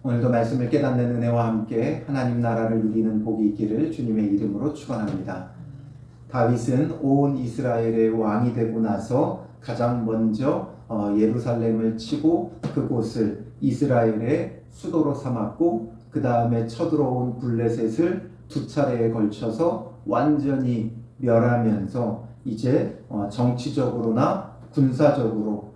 오늘도 말씀을 깨닫는 은혜와 함께 하나님 나라를 누리는 복이 있기를 주님의 이름으로 축원합니다. 다윗은 온 이스라엘의 왕이 되고 나서 가장 먼저 예루살렘을 치고 그곳을 이스라엘의 수도로 삼았고, 그 다음에 쳐들어온 블레셋을 두 차례에 걸쳐서 완전히 멸하면서 이제 정치적으로나 군사적으로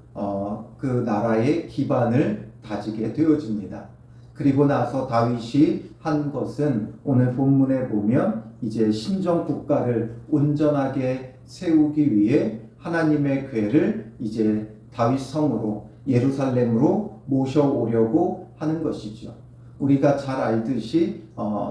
그 나라의 기반을 다지게 되어집니다. 그리고 나서 다윗이 한 것은 오늘 본문에 보면 이제 신정 국가를 온전하게 세우기 위해 하나님의 궤를 이제 다윗 성으로 예루살렘으로 모셔오려고 하는 것이죠. 우리가 잘 알듯이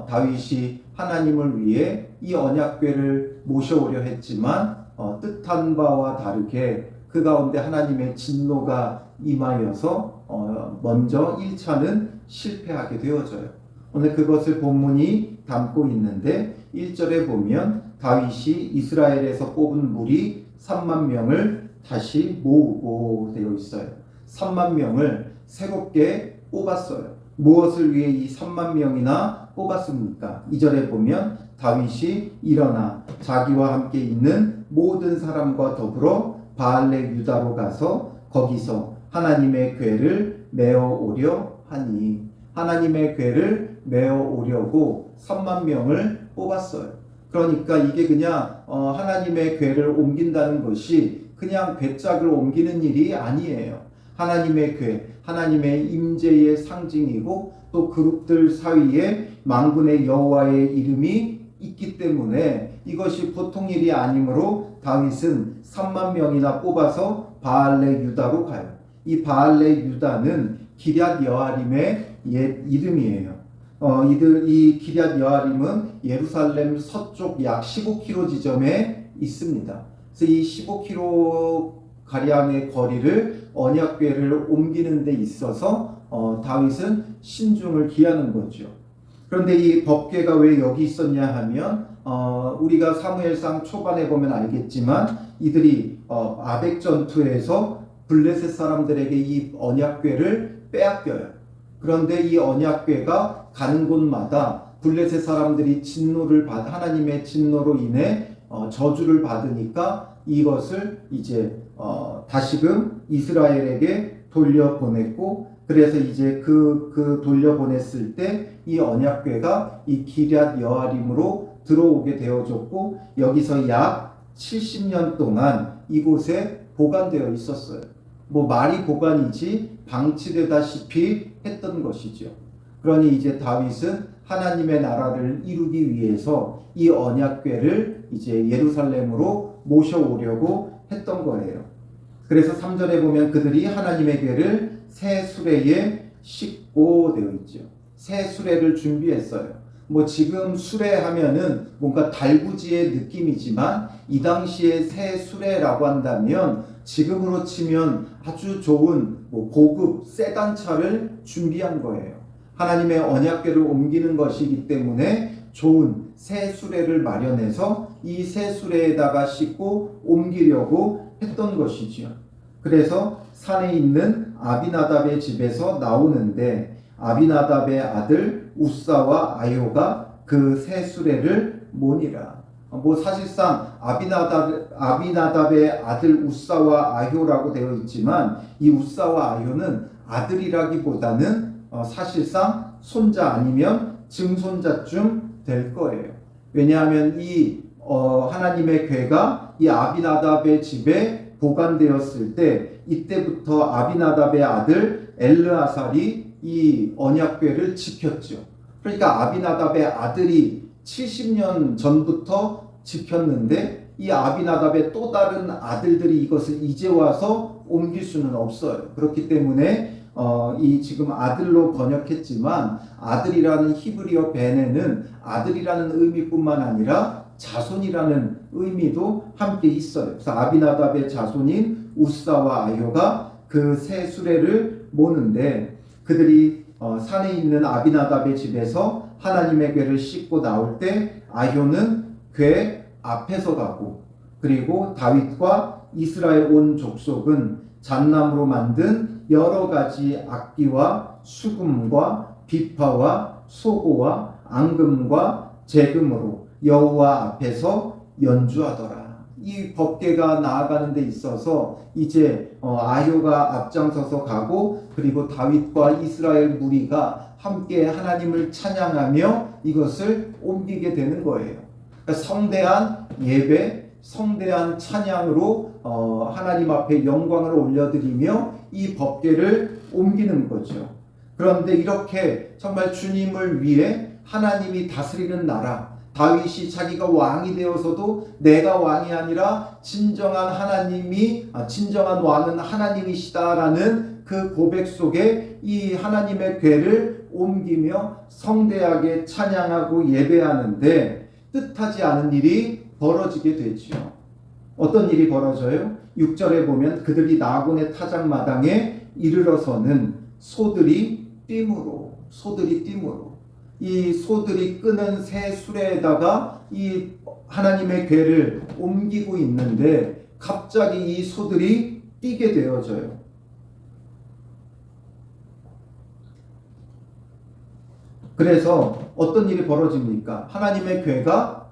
다윗이 하나님을 위해 이 언약궤를 모셔오려 했지만 뜻한 바와 다르게 그 가운데 하나님의 진노가 임하여서 먼저 1차는 실패하게 되어져요. 오늘 그것을 본문이 담고 있는데 1절에 보면 다윗이 이스라엘에서 뽑은 무리 3만 명을 다시 모으고 되어 있어요. 3만 명을 새롭게 뽑았어요. 무엇을 위해 이 3만 명이나 뽑았습니까? 2절에 보면 다윗이 일어나 자기와 함께 있는 모든 사람과 더불어 바알레 유다로 가서 거기서 하나님의 궤를 메어오려 하니, 하나님의 궤를 메어오려고 3만 명을 뽑았어요. 그러니까 이게 그냥 하나님의 궤를 옮긴다는 것이 그냥 궤짝을 옮기는 일이 아니에요. 하나님의 궤, 하나님의 임재의 상징이고 또 그룹들 사이에 만군의 여호와의 이름이 있기 때문에 이것이 보통 일이 아니므로 다윗은 3만 명이나 뽑아서 바알레 유다로 가요. 이 바알레 유다는 기럇 여아림의 옛 이름이에요. 이 기럇 여아림은 예루살렘 서쪽 약 15km 지점에 있습니다. 그래서 이 15km 가량의 거리를 언약궤를 옮기는 데 있어서 다윗은 신중을 기하는 거죠. 그런데 이 법궤가 왜 여기 있었냐 하면 우리가 사무엘상 초반에 보면 알겠지만 이들이 아벡 전투에서 블레셋 사람들에게 이 언약궤를 빼앗겨요. 그런데 이 언약궤가 가는 곳마다 블레셋 사람들이 하나님의 진노로 인해 저주를 받으니까 이것을 이제 다시금 이스라엘에게 돌려보냈고, 그래서 이제 그 돌려보냈을 때 이 언약궤가 이 기럇 여아림으로 들어오게 되어졌고, 여기서 약 70년 동안 이곳에 보관되어 있었어요. 뭐 말이 보관이지 방치되다시피 했던 것이죠. 그러니 이제 다윗은 하나님의 나라를 이루기 위해서 이 언약궤를 이제 예루살렘으로 모셔오려고 했던 거예요. 그래서 3절에 보면 그들이 하나님의 궤를 새 수레에 싣고 되어 있죠. 새 수레를 준비했어요. 뭐 지금 수레하면은 뭔가 달구지의 느낌이지만 이 당시에 새 수레라고 한다면 지금으로 치면 아주 좋은 고급 세단차를 준비한 거예요. 하나님의 언약궤를 옮기는 것이기 때문에 좋은 새 수레를 마련해서 이 새 수레에다가 싣고 옮기려고 했던 것이지요. 그래서 산에 있는 아비나답의 집에서 나오는데 아비나답의 아들 우사와 아요가 그 새 수레를 모니라. 뭐 사실상 아비나답의 아들 우사와 아효라고 되어 있지만 이 우사와 아효는 아들이라기보다는 사실상 손자 아니면 증손자쯤 될 거예요. 왜냐하면 이 하나님의 궤가 이 아비나답의 집에 보관되었을 때 이때부터 아비나답의 아들 엘르아살이 이 언약궤를 지켰죠. 그러니까 아비나답의 아들이 70년 전부터 지켰는데 이 아비나답의 또 다른 아들들이 이것을 이제 와서 옮길 수는 없어요. 그렇기 때문에 이 지금 아들로 번역했지만 아들이라는 히브리어 베네는 아들이라는 의미뿐만 아니라 자손이라는 의미도 함께 있어요. 그래서 아비나답의 자손인 우사와 아효가 그 새 수레를 모는데 그들이 산에 있는 아비나답의 집에서 하나님의 궤를 싣고 나올 때 아효는 궤 앞에서 가고, 그리고 다윗과 이스라엘 온 족속은 잣나무로 만든 여러 가지 악기와 수금과 비파와 소고와 앙금과 재금으로 여호와 앞에서 연주하더라. 이 법궤가 나아가는 데 있어서 이제 아효가 앞장서서 가고 그리고 다윗과 이스라엘 무리가 함께 하나님을 찬양하며 이것을 옮기게 되는 거예요. 그러니까 성대한 예배, 성대한 찬양으로 하나님 앞에 영광을 올려드리며 이 법궤를 옮기는 거죠. 그런데 이렇게 정말 주님을 위해 하나님이 다스리는 나라, 다윗이 자기가 왕이 되어서도 내가 왕이 아니라 진정한 왕은 하나님이시다라는 그 고백 속에 이 하나님의 궤를 옮기며 성대하게 찬양하고 예배하는데 뜻하지 않은 일이 벌어지게 되죠. 어떤 일이 벌어져요? 6절에 보면 그들이 나곤의 타작마당에 이르러서는 소들이 띠므로 이 소들이 끄는 새 수레에다가 이 하나님의 궤를 옮기고 있는데 갑자기 이 소들이 뛰게 되어져요. 그래서 어떤 일이 벌어집니까? 하나님의 궤가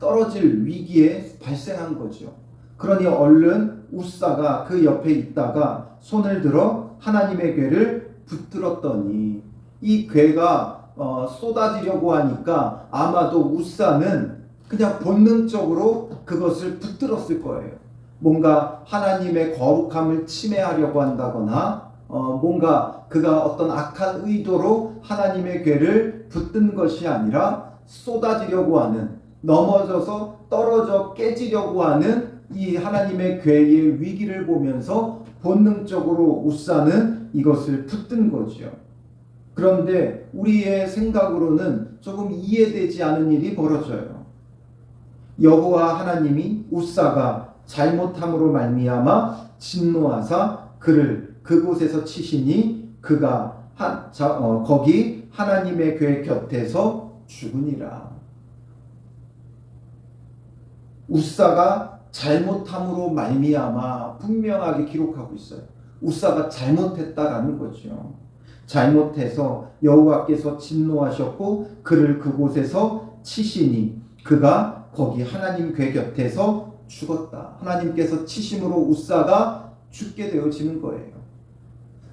떨어질 위기에 발생한 거죠. 그러니 얼른 우사가 그 옆에 있다가 손을 들어 하나님의 궤를 붙들었더니 이 궤가 쏟아지려고 하니까 아마도 우사는 그냥 본능적으로 그것을 붙들었을 거예요. 뭔가 하나님의 거룩함을 침해하려고 한다거나 뭔가 그가 어떤 악한 의도로 하나님의 궤를 붙든 것이 아니라 쏟아지려고 하는, 넘어져서 떨어져 깨지려고 하는 이 하나님의 궤의 위기를 보면서 본능적으로 우사는 이것을 붙든 거죠. 그런데 우리의 생각으로는 조금 이해되지 않은 일이 벌어져요. 여호와 하나님이 우사가 잘못함으로 말미암아 진노하사 그를 그곳에서 치시니 그가 거기 하나님의 궤 곁에서 죽으니라. 우사가 잘못함으로 말미암아 분명하게 기록하고 있어요. 우사가 잘못했다라는 거죠. 잘못해서 여호와께서 진노하셨고 그를 그곳에서 치시니 그가 거기 하나님 궤 곁에서 죽었다. 하나님께서 치심으로 우사가 죽게 되어지는 거예요.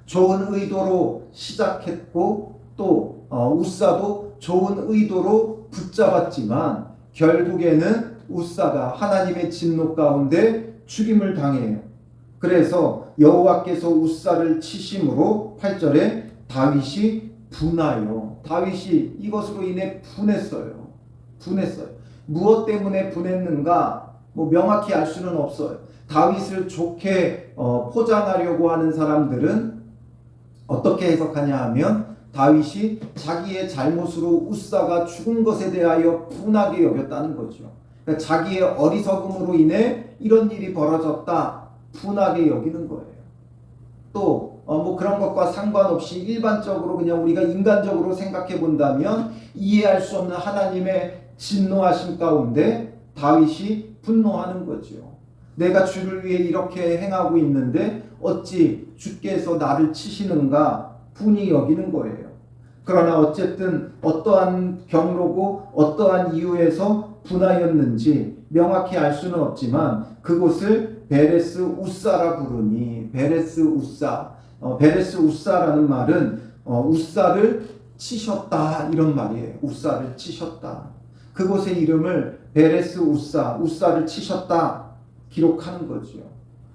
좋은 의도로 시작했고 또 우사도 좋은 의도로 붙잡았지만 결국에는 우사가 하나님의 진노 가운데 죽임을 당해요. 그래서 여호와께서 우사를 치심으로 8절에 다윗이 분하여, 다윗이 이것으로 인해 분했어요. 무엇 때문에 분했는가 명확히 알 수는 없어요. 다윗을 좋게 포장하려고 하는 사람들은 어떻게 해석하냐 하면 다윗이 자기의 잘못으로 우사가 죽은 것에 대하여 분하게 여겼다는 거죠. 그러니까 자기의 어리석음으로 인해 이런 일이 벌어졌다, 분하게 여기는 거예요. 또 그런 것과 상관없이 일반적으로 그냥 우리가 인간적으로 생각해 본다면 이해할 수 없는 하나님의 진노하심 가운데 다윗이 분노하는 거죠. 내가 주를 위해 이렇게 행하고 있는데 어찌 주께서 나를 치시는가 분이 여기는 거예요. 그러나 어쨌든 어떠한 경로고 어떠한 이유에서 분하였는지 명확히 알 수는 없지만 그곳을 베레스 우사라 부르니, 베레스 우사라는 말은 우사를 치셨다 이런 말이에요. 우사를 치셨다. 그곳의 이름을 베레스 우사를 치셨다 기록하는 거죠.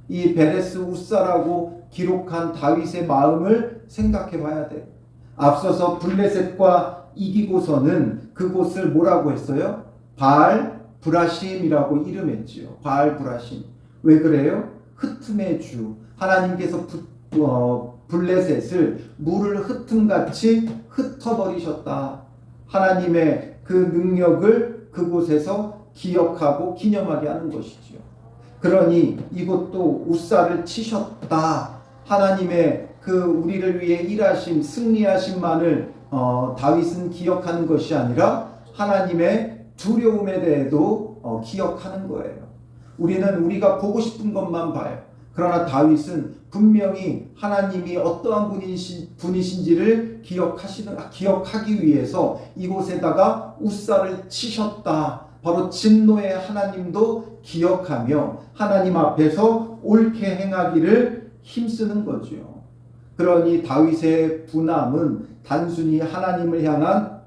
이 베레스 우사라고 기록한 다윗의 마음을 생각해 봐야 돼요. 앞서서 블레셋과 이기고서는 그곳을 뭐라고 했어요? 바알 브라심이라고 이름했지요. 바알 브라심. 왜 그래요? 흩음의 주. 하나님께서 블레셋을 물을 흩음같이 흩어버리셨다. 하나님의 그 능력을 그곳에서 기억하고 기념하게 하는 것이지요. 그러니 이곳도 우사를 치셨다. 하나님의 그 우리를 위해 일하심, 승리하심만을 다윗은 기억하는 것이 아니라 하나님의 두려움에 대해도 기억하는 거예요. 우리는 우리가 보고 싶은 것만 봐요. 그러나 다윗은 분명히 하나님이 어떠한 분이신지를 기억하기 위해서 이곳에다가 우사를 치셨다. 바로 진노의 하나님도 기억하며 하나님 앞에서 옳게 행하기를 힘쓰는 거죠. 그러니 다윗의 분함은 단순히 하나님을 향한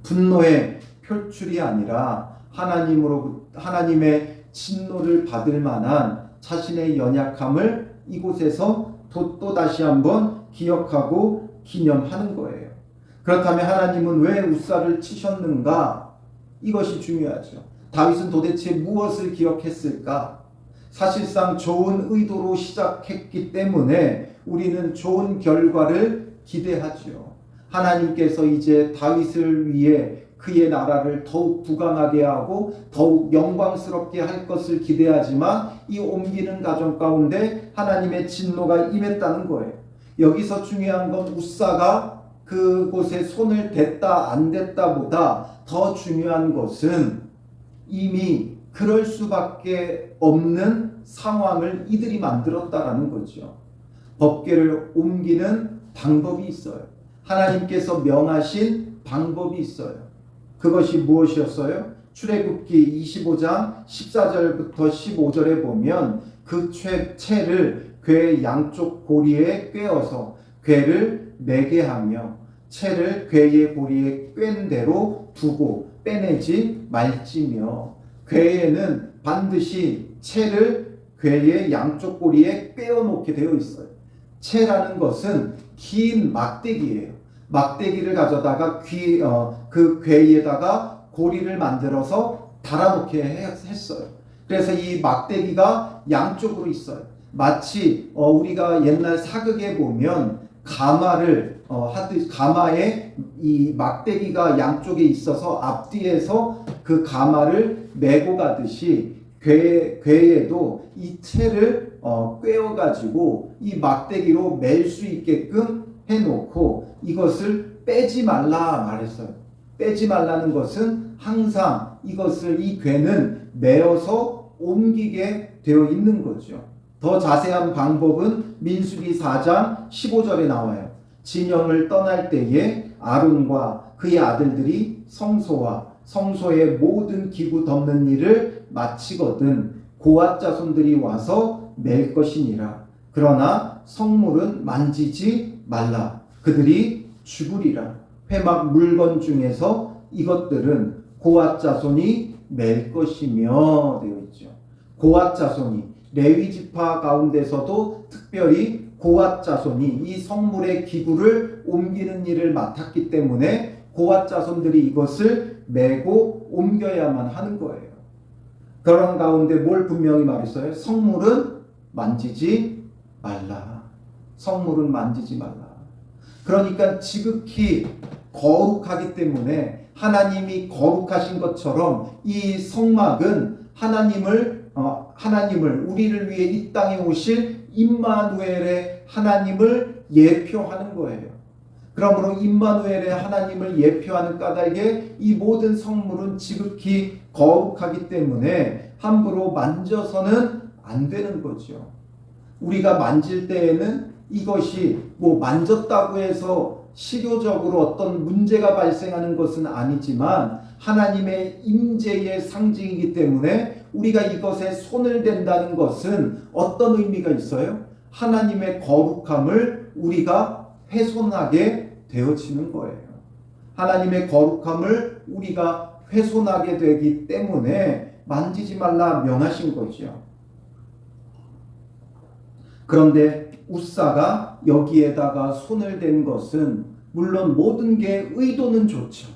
분노의 표출이 아니라 하나님의 진노를 받을 만한 자신의 연약함을 이곳에서 또 다시 한번 기억하고 기념하는 거예요. 그렇다면 하나님은 왜 우사를 치셨는가? 이것이 중요하죠. 다윗은 도대체 무엇을 기억했을까? 사실상 좋은 의도로 시작했기 때문에 우리는 좋은 결과를 기대하죠. 하나님께서 이제 다윗을 위해 그의 나라를 더욱 부강하게 하고 더욱 영광스럽게 할 것을 기대하지만 이 옮기는 과정 가운데 하나님의 진노가 임했다는 거예요. 여기서 중요한 건 우사가 그곳에 손을 댔다 안 댔다보다 더 중요한 것은 이미 그럴 수밖에 없는 상황을 이들이 만들었다라는 거죠. 법궤를 옮기는 방법이 있어요. 하나님께서 명하신 방법이 있어요. 그것이 무엇이었어요? 출애굽기 25장 14절부터 15절에 보면 그 채를 궤의 양쪽 고리에 꿰어서 궤를 매게 하며 채를 궤의 고리에 꿰는 대로 두고 빼내지 말지며 궤에는 반드시 채를 궤의 양쪽 고리에 꿰어 놓게 되어 있어요. 채라는 것은 긴 막대기예요. 막대기를 가져다가 그 궤에다가 고리를 만들어서 달아놓게 했어요. 그래서 이 막대기가 양쪽으로 있어요. 마치 우리가 옛날 사극에 보면 가마를 가마에 이 막대기가 양쪽에 있어서 앞뒤에서 그 가마를 메고 가듯이 궤에도 이 채를 꿰어가지고 이 막대기로 맬 수 있게끔 해놓고 이것을 빼지 말라 말했어요. 빼지 말라는 것은 항상 이 궤는 메어서 옮기게 되어 있는 거죠. 더 자세한 방법은 민수기 4장 15절에 나와요. 진영을 떠날 때에 아론과 그의 아들들이 성소와 성소의 모든 기구 덮는 일을 마치거든 고앗 자손들이 와서 맬 것이니라. 그러나 성물은 만지지 말라. 그들이 죽으리라. 회막 물건 중에서 이것들은 고앗 자손이 맬 것이며 되어 있죠. 고앗 자손이 레위 지파 가운데서도 특별히 고앗 자손이 이 성물의 기구를 옮기는 일을 맡았기 때문에 고앗 자손들이 이것을 메고 옮겨야만 하는 거예요. 그런 가운데 뭘 분명히 말했어요? 성물은 만지지 말라. 성물은 만지지 말라. 그러니까 지극히 거룩하기 때문에 하나님이 거룩하신 것처럼 이 성막은 하나님을 우리를 위해 이 땅에 오실 임마누엘의 하나님을 예표하는 거예요. 그러므로 임마누엘의 하나님을 예표하는 까닭에 이 모든 성물은 지극히 거룩하기 때문에 함부로 만져서는 안 되는 거죠. 우리가 만질 때에는 이것이 만졌다고 해서 실효적으로 어떤 문제가 발생하는 것은 아니지만 하나님의 임재의 상징이기 때문에 우리가 이것에 손을 댄다는 것은 어떤 의미가 있어요? 하나님의 거룩함을 우리가 훼손하게 되어지는 거예요. 하나님의 거룩함을 우리가 훼손하게 되기 때문에 만지지 말라 명하신 거죠. 그런데 우사가 여기에다가 손을 댄 것은 물론 모든 게 의도는 좋죠.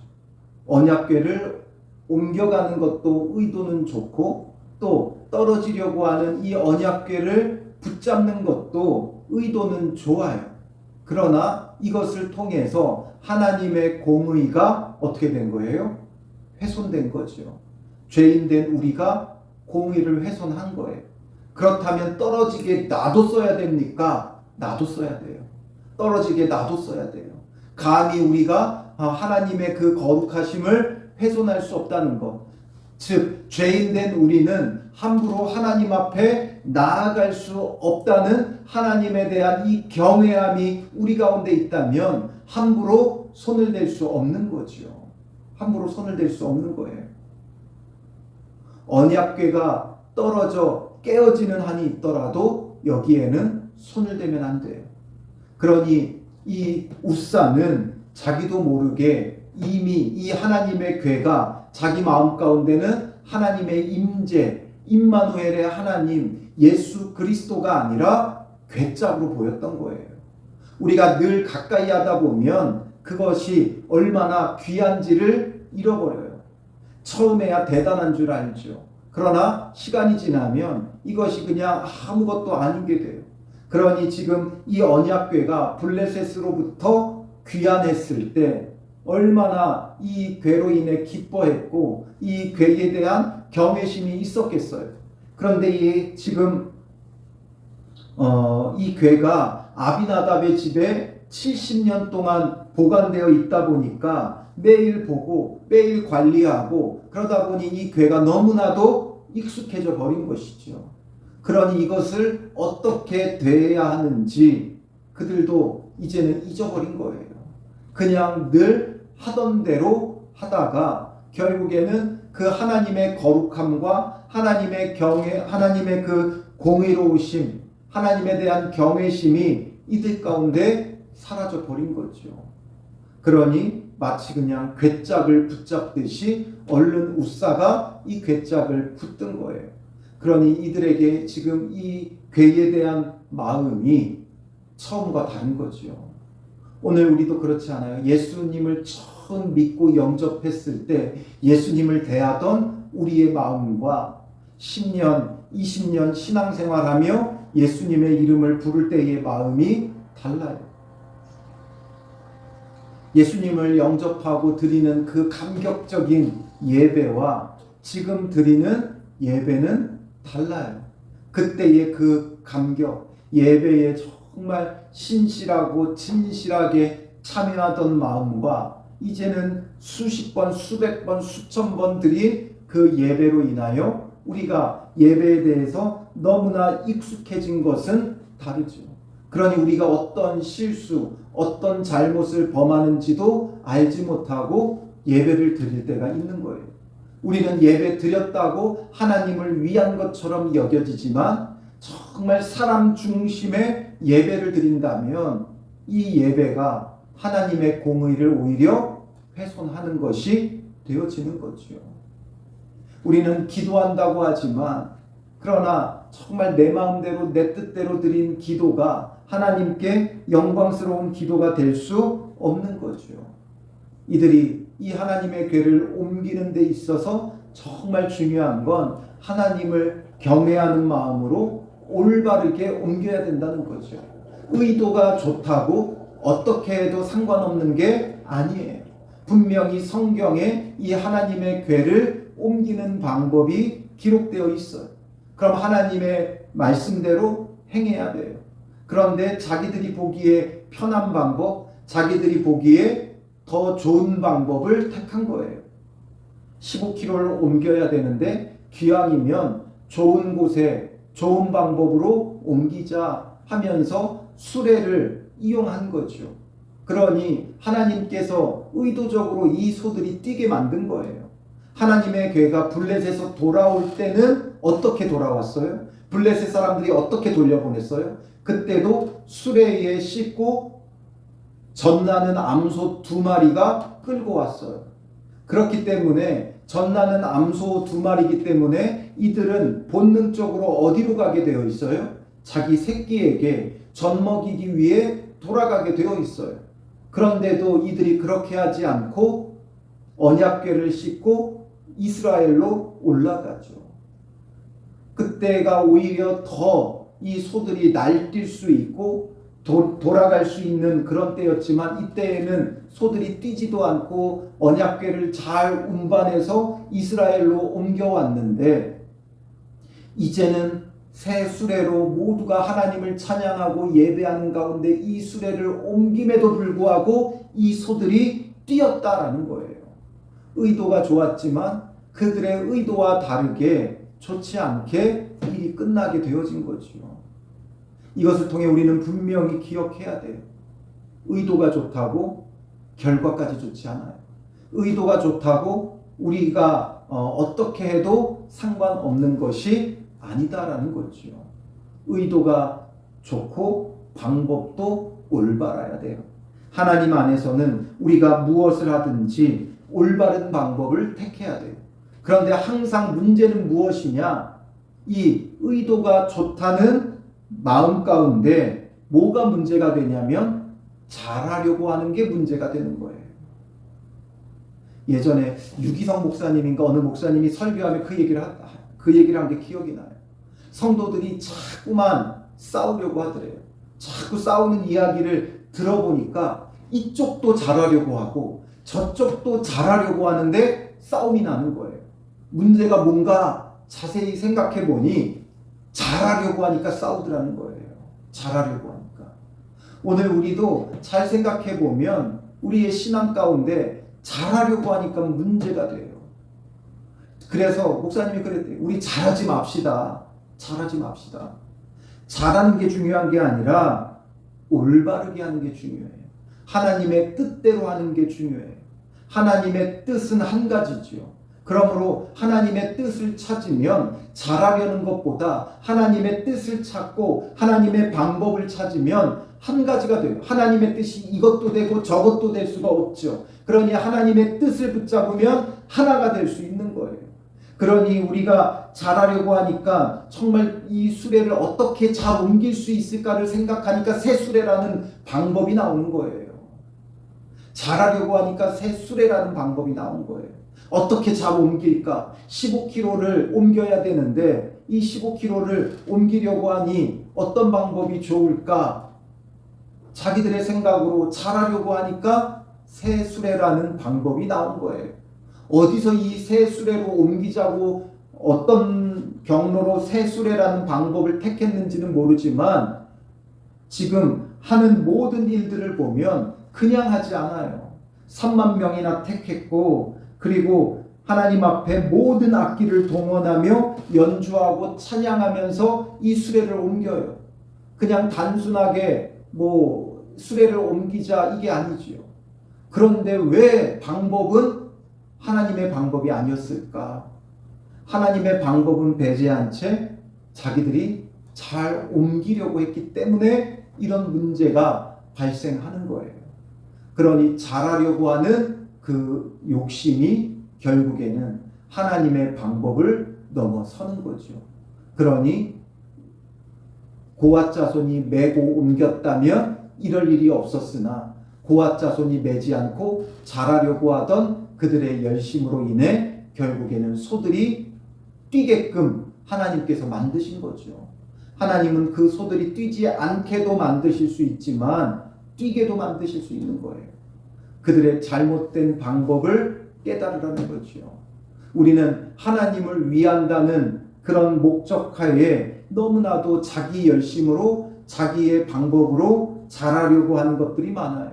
언약궤를 옮겨가는 것도 의도는 좋고 또 떨어지려고 하는 이 언약궤를 붙잡는 것도 의도는 좋아요. 그러나 이것을 통해서 하나님의 공의가 어떻게 된 거예요? 훼손된 거죠. 죄인된 우리가 공의를 훼손한 거예요. 그렇다면 떨어지게 놔뒀어야 됩니까? 놔뒀어야 돼요. 떨어지게 놔뒀어야 돼요. 감히 우리가 하나님의 그 거룩하심을 훼손할 수 없다는 것. 즉 죄인된 우리는 함부로 하나님 앞에 나아갈 수 없다는 하나님에 대한 이 경외함이 우리 가운데 있다면 함부로 손을 댈 수 없는 거죠. 함부로 손을 댈 수 없는 거예요. 언약궤가 떨어져 깨어지는 한이 있더라도 여기에는 손을 대면 안 돼요. 그러니 이 웃사는 자기도 모르게 이미 이 하나님의 궤가 자기 마음 가운데는 하나님의 임재, 임마누엘의 하나님 예수 그리스도가 아니라 궤짝으로 보였던 거예요. 우리가 늘 가까이 하다 보면 그것이 얼마나 귀한지를 잃어버려요. 처음에야 대단한 줄 알죠. 그러나 시간이 지나면 이것이 그냥 아무것도 아닌 게 돼요. 그러니 지금 이 언약궤가 블레셋으로부터 귀환했을 때 얼마나 이 궤로 인해 기뻐했고 이 궤에 대한 경외심이 있었겠어요. 그런데 지금 이 궤가 아비나답의 집에 70년 동안 보관되어 있다 보니까 매일 보고 매일 관리하고 그러다 보니 이 궤가 너무나도 익숙해져 버린 것이죠. 그러니 이것을 어떻게 대해야 하는지 그들도 이제는 잊어버린 거예요. 그냥 늘 하던 대로 하다가 결국에는 그 하나님의 거룩함과 하나님의 경외, 하나님의 그 공의로우심, 하나님에 대한 경외심이 이들 가운데 사라져 버린 거죠. 그러니 마치 그냥 궤짝을 붙잡듯이 얼른 웃사가 이 궤짝을 붙든 거예요. 그러니 이들에게 지금 이 궤에 대한 마음이 처음과 다른 거죠. 오늘 우리도 그렇지 않아요? 예수님을 처음 믿고 영접했을 때 예수님을 대하던 우리의 마음과 10년, 20년 신앙생활하며 예수님의 이름을 부를 때의 마음이 달라요. 예수님을 영접하고 드리는 그 감격적인 예배와 지금 드리는 예배는 달라요. 그때의 그 감격, 예배에 정말 신실하고 진실하게 참여하던 마음과 이제는 수십 번, 수백 번, 수천 번 드린 그 예배로 인하여 우리가 예배에 대해서 너무나 익숙해진 것은 다르죠. 그러니 우리가 어떤 실수, 어떤 잘못을 범하는지도 알지 못하고 예배를 드릴 때가 있는 거예요. 우리는 예배 드렸다고 하나님을 위한 것처럼 여겨지지만 정말 사람 중심의 예배를 드린다면 이 예배가 하나님의 공의를 오히려 훼손하는 것이 되어지는 거죠. 우리는 기도한다고 하지만 그러나 정말 내 마음대로 내 뜻대로 드린 기도가 하나님께 영광스러운 기도가 될 수 없는 거죠. 이들이 이 하나님의 궤를 옮기는 데 있어서 정말 중요한 건 하나님을 경외하는 마음으로 올바르게 옮겨야 된다는 거죠. 의도가 좋다고 어떻게 해도 상관없는 게 아니에요. 분명히 성경에 이 하나님의 궤를 옮기는 방법이 기록되어 있어요. 그럼 하나님의 말씀대로 행해야 돼요. 그런데 자기들이 보기에 편한 방법, 자기들이 보기에 더 좋은 방법을 택한 거예요. 15km를 옮겨야 되는데 기왕이면 좋은 곳에 좋은 방법으로 옮기자 하면서 수레를 이용한 거죠. 그러니 하나님께서 의도적으로 이 소들이 뛰게 만든 거예요. 하나님의 궤가 블레셋에서 돌아올 때는 어떻게 돌아왔어요? 블레셋 사람들이 어떻게 돌려보냈어요? 그때도 수레에 싣고 젖나는 암소 2마리가 끌고 왔어요. 그렇기 때문에 젖나는 암소 2마리이기 때문에 이들은 본능적으로 어디로 가게 되어 있어요? 자기 새끼에게 젖 먹이기 위해 돌아가게 되어 있어요. 그런데도 이들이 그렇게 하지 않고 언약궤를 싣고 이스라엘로 올라가죠. 그때가 오히려 더 이 소들이 날뛸 수 있고 돌아갈 수 있는 그런 때였지만 이때에는 소들이 뛰지도 않고 언약궤를 잘 운반해서 이스라엘로 옮겨왔는데 이제는 새 수레로 모두가 하나님을 찬양하고 예배하는 가운데 이 수레를 옮김에도 불구하고 이 소들이 뛰었다라는 거예요. 의도가 좋았지만 그들의 의도와 다르게 좋지 않게 일이 끝나게 되어진 거지요. 이것을 통해 우리는 분명히 기억해야 돼요. 의도가 좋다고 결과까지 좋지 않아요. 의도가 좋다고 우리가 어떻게 해도 상관없는 것이 아니다라는 거지요. 의도가 좋고 방법도 올바라야 돼요. 하나님 안에서는 우리가 무엇을 하든지 올바른 방법을 택해야 돼요. 그런데 항상 문제는 무엇이냐? 이 의도가 좋다는 마음 가운데 뭐가 문제가 되냐면 잘하려고 하는 게 문제가 되는 거예요. 예전에 유기성 목사님인가 어느 목사님이 설교하며 그 얘기를 한 게 기억이 나요. 성도들이 자꾸만 싸우려고 하더래요. 자꾸 싸우는 이야기를 들어보니까 이쪽도 잘하려고 하고 저쪽도 잘하려고 하는데 싸움이 나는 거예요. 문제가 뭔가 자세히 생각해 보니 잘하려고 하니까 싸우더라는 거예요. 잘하려고 하니까. 오늘 우리도 잘 생각해 보면 우리의 신앙 가운데 잘하려고 하니까 문제가 돼요. 그래서 목사님이 그랬대요. 우리 잘하지 맙시다. 잘하지 맙시다. 잘하는 게 중요한 게 아니라 올바르게 하는 게 중요해요. 하나님의 뜻대로 하는 게 중요해요. 하나님의 뜻은 한 가지지요. 그러므로 하나님의 뜻을 찾으면 잘하려는 것보다 하나님의 뜻을 찾고 하나님의 방법을 찾으면 한 가지가 돼요. 하나님의 뜻이 이것도 되고 저것도 될 수가 없죠. 그러니 하나님의 뜻을 붙잡으면 하나가 될 수 있는 거예요. 그러니 우리가 잘하려고 하니까 정말 이 수레를 어떻게 잘 옮길 수 있을까를 생각하니까 새 수레라는 방법이 나오는 거예요. 잘하려고 하니까 새 수레라는 방법이 나온 거예요. 어떻게 잘 옮길까? 15kg를 옮겨야 되는데 이 15kg를 옮기려고 하니 어떤 방법이 좋을까? 자기들의 생각으로 잘하려고 하니까 새 수레라는 방법이 나온 거예요. 어디서 이 새 수레로 옮기자고 어떤 경로로 새 수레라는 방법을 택했는지는 모르지만 지금 하는 모든 일들을 보면 그냥 하지 않아요. 3만 명이나 택했고 그리고 하나님 앞에 모든 악기를 동원하며 연주하고 찬양하면서 이 수레를 옮겨요. 그냥 단순하게 수레를 옮기자 이게 아니지요. 그런데 왜 방법은 하나님의 방법이 아니었을까? 하나님의 방법은 배제한 채 자기들이 잘 옮기려고 했기 때문에 이런 문제가 발생하는 거예요. 그러니 잘하려고 하는 그 욕심이 결국에는 하나님의 방법을 넘어서는 거죠. 그러니 고앗 자손이 메고 옮겼다면 이럴 일이 없었으나 고앗 자손이 매지 않고 잘하려고 하던 그들의 열심으로 인해 결국에는 소들이 뛰게끔 하나님께서 만드신 거죠. 하나님은 그 소들이 뛰지 않게도 만드실 수 있지만 뛰게도 만드실 수 있는 거예요. 그들의 잘못된 방법을 깨달으라는 거죠. 우리는 하나님을 위한다는 그런 목적하에 너무나도 자기 열심으로 자기의 방법으로 잘하려고 하는 것들이 많아요.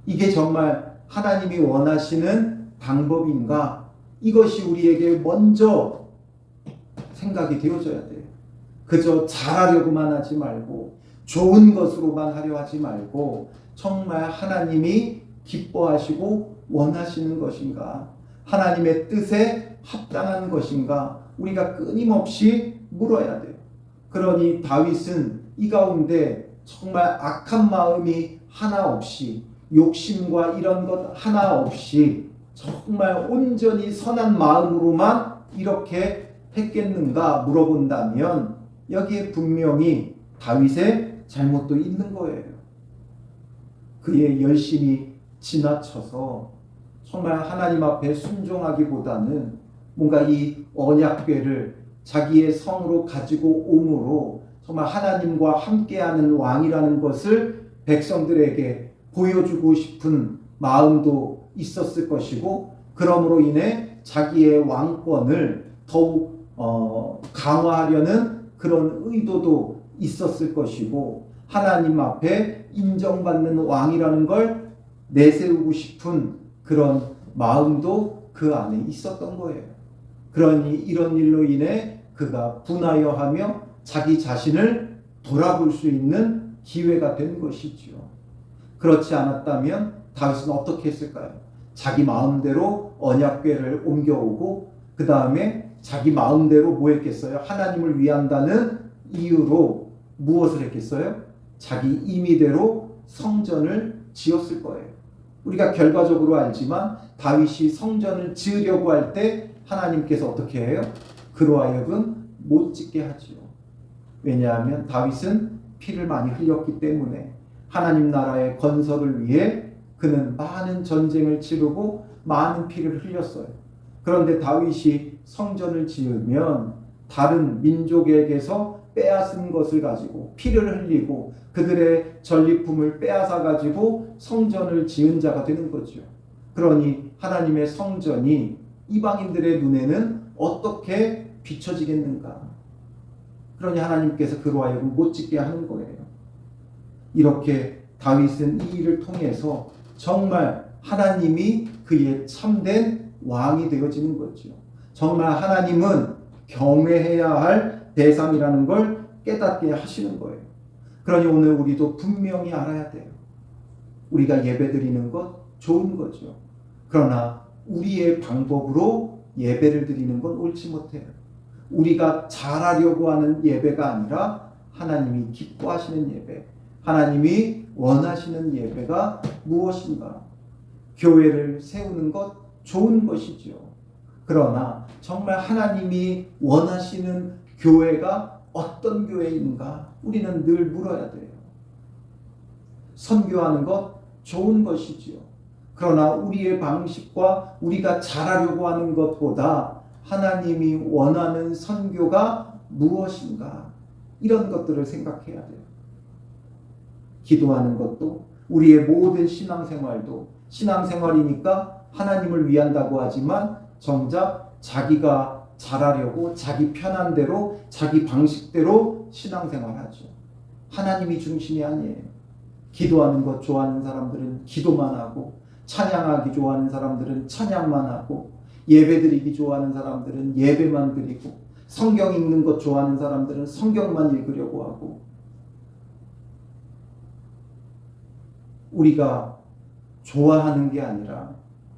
이게 정말 하나님이 원하시는 방법인가? 이것이 우리에게 먼저 생각이 되어져야 돼요. 그저 잘하려고만 하지 말고 좋은 것으로만 하려 하지 말고 정말 하나님이 기뻐하시고 원하시는 것인가? 하나님의 뜻에 합당한 것인가? 우리가 끊임없이 물어야 돼요. 그러니 다윗은 이 가운데 정말 악한 마음이 하나 없이 욕심과 이런 것 하나 없이 정말 온전히 선한 마음으로만 이렇게 했겠는가 물어본다면 여기에 분명히 다윗의 잘못도 있는 거예요. 그의 열심이 지나쳐서 정말 하나님 앞에 순종하기보다는 뭔가 이 언약궤를 자기의 성으로 가지고 옴으로 정말 하나님과 함께하는 왕이라는 것을 백성들에게 보여주고 싶은 마음도 있었을 것이고 그러므로 인해 자기의 왕권을 더욱 강화하려는 그런 의도도 있었을 것이고 하나님 앞에 인정받는 왕이라는 걸 내세우고 싶은 그런 마음도 그 안에 있었던 거예요. 그러니 이런 일로 인해 그가 분하여하며 자기 자신을 돌아볼 수 있는 기회가 된 것이지요. 그렇지 않았다면 다윗은 어떻게 했을까요? 자기 마음대로 언약궤를 옮겨오고 그 다음에 자기 마음대로 뭐 했겠어요? 하나님을 위한다는 이유로 무엇을 했겠어요? 자기 임의대로 성전을 지었을 거예요. 우리가 결과적으로 알지만 다윗이 성전을 지으려고 할 때 하나님께서 어떻게 해요? 그로 하여금 못 짓게 하지요. 왜냐하면 다윗은 피를 많이 흘렸기 때문에 하나님 나라의 건설을 위해 그는 많은 전쟁을 치르고 많은 피를 흘렸어요. 그런데 다윗이 성전을 지으면 다른 민족에게서 빼앗은 것을 가지고 피를 흘리고 그들의 전리품을 빼앗아 가지고 성전을 지은 자가 되는 거죠. 그러니 하나님의 성전이 이방인들의 눈에는 어떻게 비춰지겠는가? 그러니 하나님께서 그로 하여금 못 짓게 하는 거예요. 이렇게 다윗은 이 일을 통해서 정말 하나님이 그의 참된 왕이 되어지는 거죠. 정말 하나님은 경외해야 할 대상이라는 걸 깨닫게 하시는 거예요. 그러니 오늘 우리도 분명히 알아야 돼요. 우리가 예배드리는 것 좋은 거죠. 그러나 우리의 방법으로 예배를 드리는 건 옳지 못해요. 우리가 잘하려고 하는 예배가 아니라 하나님이 기뻐하시는 예배, 하나님이 원하시는 예배가 무엇인가? 교회를 세우는 것 좋은 것이지요. 그러나 정말 하나님이 원하시는 교회가 어떤 교회인가? 우리는 늘 물어야 돼요. 선교하는 것 좋은 것이지요. 그러나 우리의 방식과 우리가 잘하려고 하는 것보다 하나님이 원하는 선교가 무엇인가? 이런 것들을 생각해야 돼요. 기도하는 것도 우리의 모든 신앙생활도 신앙생활이니까 하나님을 위한다고 하지만 정작 자기가 잘하려고 자기 편한 대로 자기 방식대로 신앙생활하죠. 하나님이 중심이 아니에요. 기도하는 것 좋아하는 사람들은 기도만 하고 찬양하기 좋아하는 사람들은 찬양만 하고 예배드리기 좋아하는 사람들은 예배만 드리고 성경 읽는 것 좋아하는 사람들은 성경만 읽으려고 하고 우리가 좋아하는 게 아니라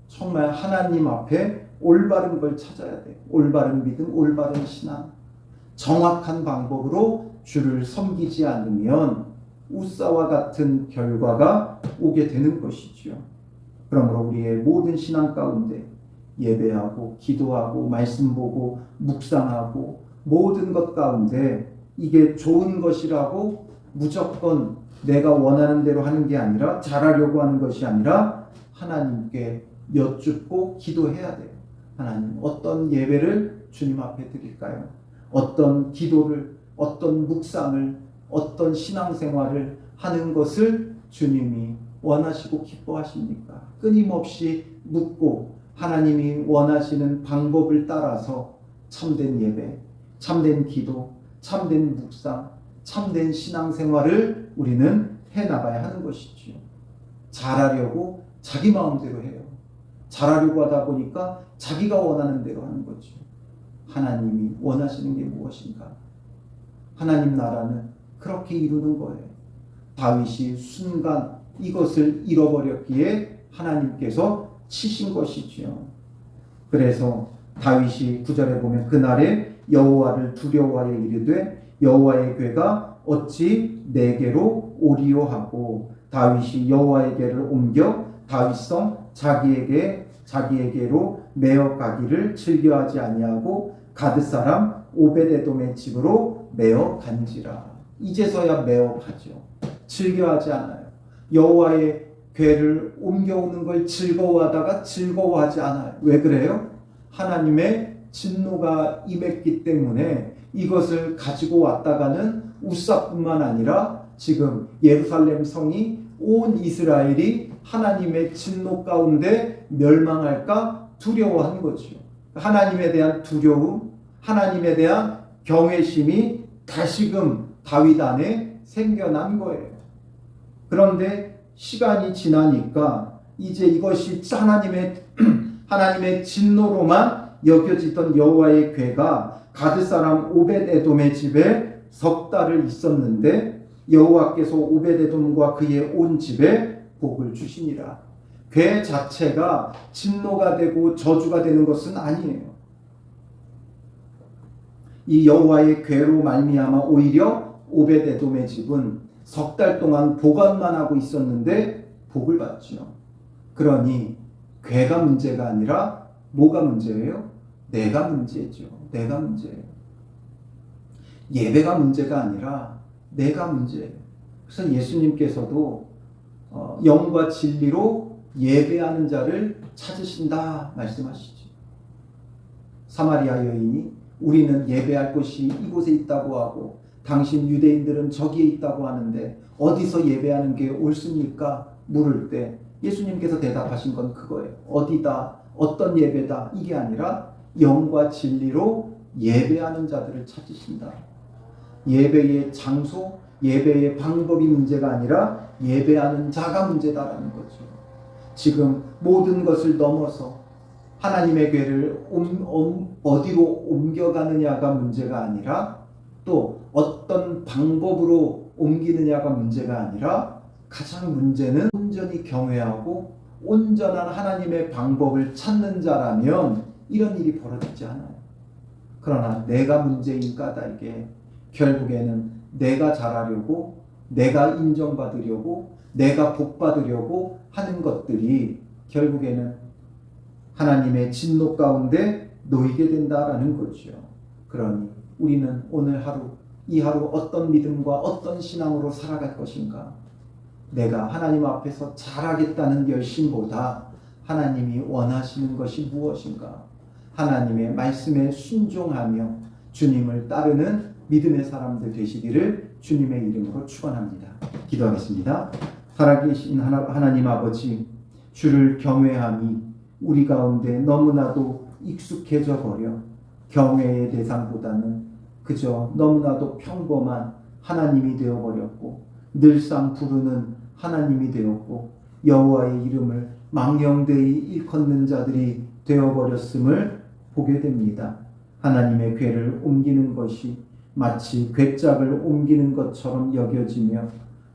정말 하나님 앞에 올바른 걸 찾아야 돼요. 올바른 믿음, 올바른 신앙, 정확한 방법으로 주를 섬기지 않으면 우사와 같은 결과가 오게 되는 것이지요. 그러므로 우리의 모든 신앙 가운데 예배하고 기도하고 말씀 보고 묵상하고 모든 것 가운데 이게 좋은 것이라고 무조건 내가 원하는 대로 하는 게 아니라 잘하려고 하는 것이 아니라 하나님께 여쭙고 기도해야 돼요. 하나님 어떤 예배를 주님 앞에 드릴까요? 어떤 기도를 어떤 묵상을 어떤 신앙생활을 하는 것을 주님이 원하시고 기뻐하십니까? 끊임없이 묻고 하나님이 원하시는 방법을 따라서 참된 예배, 참된 기도, 참된 묵상, 참된 신앙생활을 우리는 해나가야 하는 것이지요. 잘하려고 자기 마음대로 해요. 잘하려고 하다 보니까 자기가 원하는 대로 하는 거죠. 하나님이 원하시는 게 무엇인가? 하나님 나라는 그렇게 이루는 거예요. 다윗이 순간 이것을 잃어버렸기에 하나님께서 치신 것이지요. 그래서 다윗이 9절에 보면 그날에 여호와를 두려워하여 이르되 여호와의 궤가 어찌 내게로 오리요 하고 다윗이 여호와의 궤를 옮겨 다윗성 자기에게로 메어 가기를 즐겨하지 아니하고 가드 사람 오벳에돔의 집으로 메어 간지라. 이제서야 메어 가죠. 즐겨하지 않아요. 여호와의 궤를 옮겨오는 걸 즐거워하다가 즐거워하지 않아요. 왜 그래요? 하나님의 진노가 임했기 때문에 이것을 가지고 왔다가는 우사뿐만 아니라 지금 예루살렘 성이 온 이스라엘이 하나님의 진노 가운데 멸망할까 두려워한 거죠. 하나님에 대한 두려움, 하나님에 대한 경외심이 다시금 다윗 안에 생겨난 거예요. 그런데 시간이 지나니까 이제 이것이 하나님의 하나님의 진노로만 여겨지던 여호와의 궤가 가드 사람 오벳에돔의 집에 석 달을 있었는데 여호와께서 오벳에돔과 그의 온 집에 복을 주시니라. 궤 자체가 진노가 되고 저주가 되는 것은 아니에요. 이 여호와의 궤로 말미암아 오히려 오벳에돔의 집은 석 달 동안 보관만 하고 있었는데 복을 받죠. 그러니 궤가 문제가 아니라 뭐가 문제예요? 내가 문제죠. 내가 문제예요. 예배가 문제가 아니라 내가 문제예요. 그래서 예수님께서도 영과 진리로 예배하는 자를 찾으신다 말씀하시죠. 사마리아 여인이 우리는 예배할 곳이 이곳에 있다고 하고 당신 유대인들은 저기에 있다고 하는데 어디서 예배하는 게 옳습니까? 물을 때 예수님께서 대답하신 건 그거예요. 어디다, 어떤 예배다, 이게 아니라 영과 진리로 예배하는 자들을 찾으신다. 예배의 장소, 예배의 방법이 문제가 아니라 예배하는 자가 문제다라는 거죠. 지금 모든 것을 넘어서 하나님의 궤를 어디로 옮겨가느냐가 문제가 아니라 또 어떤 방법으로 옮기느냐가 문제가 아니라 가장 문제는 온전히 경외하고 온전한 하나님의 방법을 찾는 자라면 이런 일이 벌어지지 않아요. 그러나 내가 문제인 까닭에 결국에는 내가 잘하려고, 내가 인정받으려고, 내가 복받으려고 하는 것들이 결국에는 하나님의 진노 가운데 놓이게 된다라는 거죠. 그러니 우리는 오늘 하루, 이 하루 어떤 믿음과 어떤 신앙으로 살아갈 것인가? 내가 하나님 앞에서 잘하겠다는 열심보다 하나님이 원하시는 것이 무엇인가? 하나님의 말씀에 순종하며 주님을 따르는 믿음의 사람들 되시기를 주님의 이름으로 축원합니다. 기도하겠습니다. 살아계신 하나님 아버지, 주를 경외함이 우리 가운데 너무나도 익숙해져 버려 경외의 대상보다는 그저 너무나도 평범한 하나님이 되어버렸고 늘상 부르는 하나님이 되었고 여호와의 이름을 망령되이 일컫는 자들이 되어버렸음을 보게 됩니다. 하나님의 궤를 옮기는 것이 마치 궤짝을 옮기는 것처럼 여겨지며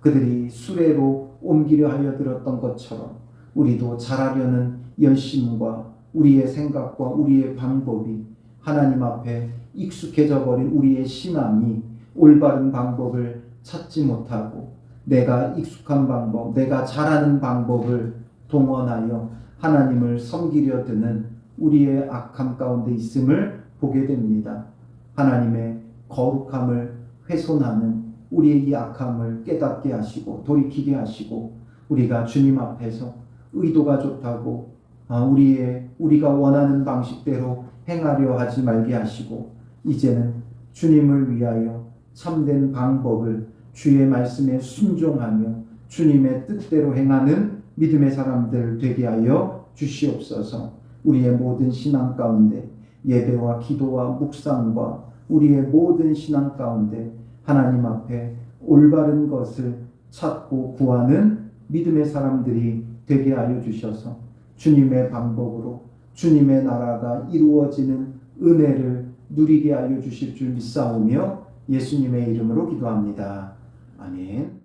그들이 수레로 옮기려 하여 들었던 것처럼 우리도 잘하려는 열심과 우리의 생각과 우리의 방법이 하나님 앞에 익숙해져 버린 우리의 신앙이 올바른 방법을 찾지 못하고 내가 익숙한 방법, 내가 잘하는 방법을 동원하여 하나님을 섬기려 드는 우리의 악함 가운데 있음을 보게 됩니다. 하나님의 거룩함을 훼손하는 우리의 이 악함을 깨닫게 하시고 돌이키게 하시고 우리가 주님 앞에서 의도가 좋다고 우리가 원하는 방식대로 행하려 하지 말게 하시고 이제는 주님을 위하여 참된 방법을 주의 말씀에 순종하며 주님의 뜻대로 행하는 믿음의 사람들 되게 하여 주시옵소서. 우리의 모든 신앙 가운데 예배와 기도와 묵상과 우리의 모든 신앙 가운데 하나님 앞에 올바른 것을 찾고 구하는 믿음의 사람들이 되게 하여 주셔서 주님의 방법으로 주님의 나라가 이루어지는 은혜를 누리게 하여 주실 줄 믿사오며 예수님의 이름으로 기도합니다. 아멘.